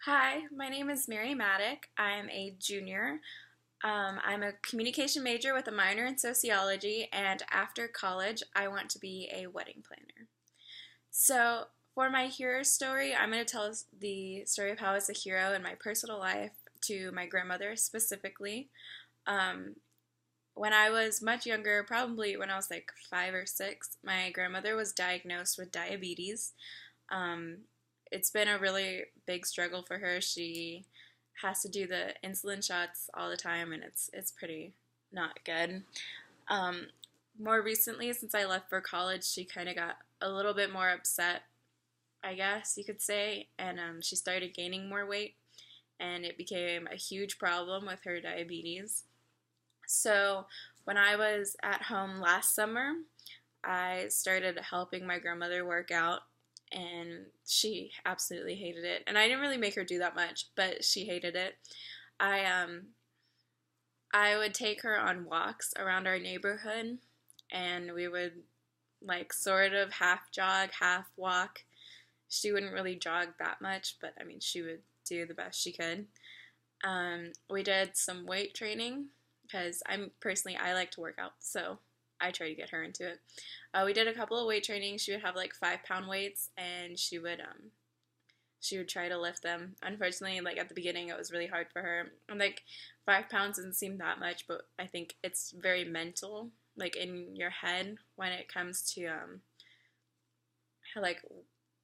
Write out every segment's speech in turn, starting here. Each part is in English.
Hi, my name is Mary Maddock. I'm a junior. I'm a communication major with a minor in sociology, and after college, I want to be a wedding planner. So, for my hero story, I'm going to tell the story of how I was a hero in my personal life to my grandmother specifically. Um, when I was much younger, probably when I was like 5 or 6, my grandmother was diagnosed with diabetes. Um, it's been a really big struggle for her. She has to do the insulin shots all the time, and it's pretty not good. Um, More recently, since I left for college, she kind of got a little bit more upset, I guess you could say, and she started gaining more weight, and it became a huge problem with her diabetes. So when I was at home last summer, I started helping my grandmother work out, and she absolutely hated it. And I didn't really make her do that much, but she hated it. I um I would take her on walks around our neighborhood, and we would like sort of half jog, half walk. She wouldn't really jog that much, but I mean she would do the best she could. We did some weight training because I like to work out, so I try to get her into it. We did a couple of weight trainings. She would have like 5 pound weights, and she would try to lift them. Unfortunately, like at the beginning, it was really hard for her. And like 5 pounds doesn't seem that much, but I think it's very mental, like in your head when it comes to like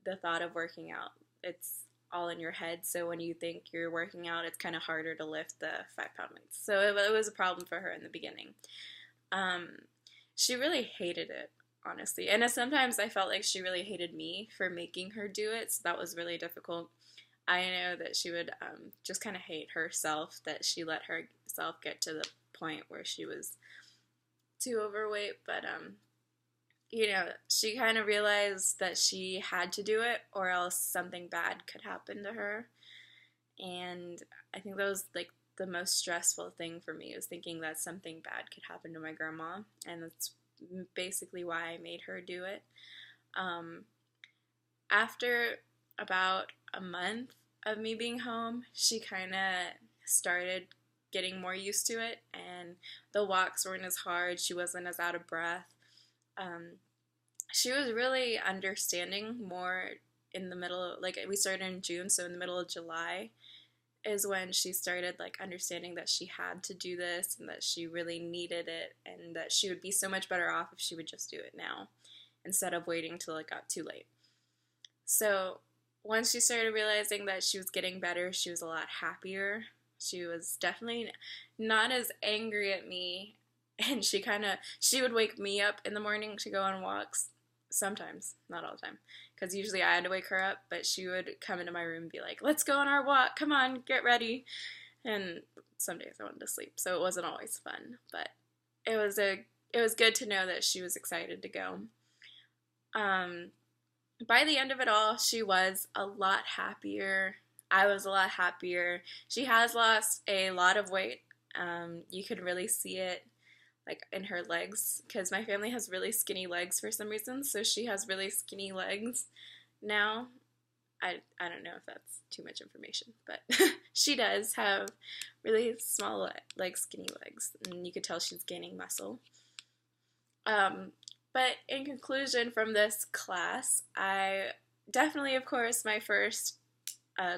the thought of working out. It's all in your head. So when you think you're working out, it's kind of harder to lift the 5 pound weights. So it was a problem for her in the beginning. Um, she really hated it, honestly. And sometimes I felt like she really hated me for making her do it. So that was really difficult. I know that she would just kind of hate herself that she let herself get to the point where she was too overweight. But she kind of realized that she had to do it or else something bad could happen to her. And I think that was like the most stressful thing for me, was thinking that something bad could happen to my grandma. And that's basically why I made her do it. Um, After about a month of me being home, she kind of started getting more used to it, and the walks weren't as hard. She wasn't as out of breath. Um, she was really understanding more in the middle, like we started in June, so in the middle of July is when she started like understanding that she had to do this and that she really needed it, and that she would be so much better off if she would just do it now instead of waiting till it got too late. So once she started realizing that she was getting better, she was a lot happier. She was definitely not as angry at me, and she would wake me up in the morning to go on walks. Sometimes, not all the time, because usually I had to wake her up, but she would come into my room and be like, "Let's go on our walk. Come on, get ready." And some days I wanted to sleep, so it wasn't always fun, but it was good to know that she was excited to go. Um, by the end of it all, she was a lot happier. I was a lot happier. She has lost a lot of weight. You could really see it like in her legs, because my family has really skinny legs for some reason, so she has really skinny legs now. I don't know if that's too much information, but she does have really small, like skinny legs, and you could tell she's gaining muscle. Um, but in conclusion from this class, I definitely, of course, my first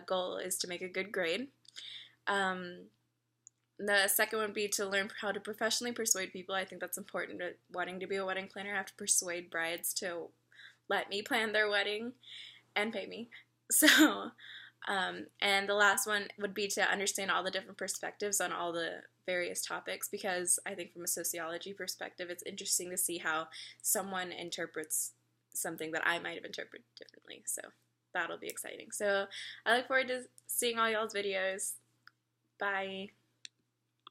goal is to make a good grade. Um, the second would be to learn how to professionally persuade people. I think that's important. Wanting to be a wedding planner, I have to persuade brides to let me plan their wedding and pay me. So, and the last one would be to understand all the different perspectives on all the various topics, because I think from a sociology perspective, it's interesting to see how someone interprets something that I might have interpreted differently. So that'll be exciting. So I look forward to seeing all y'all's videos. Bye.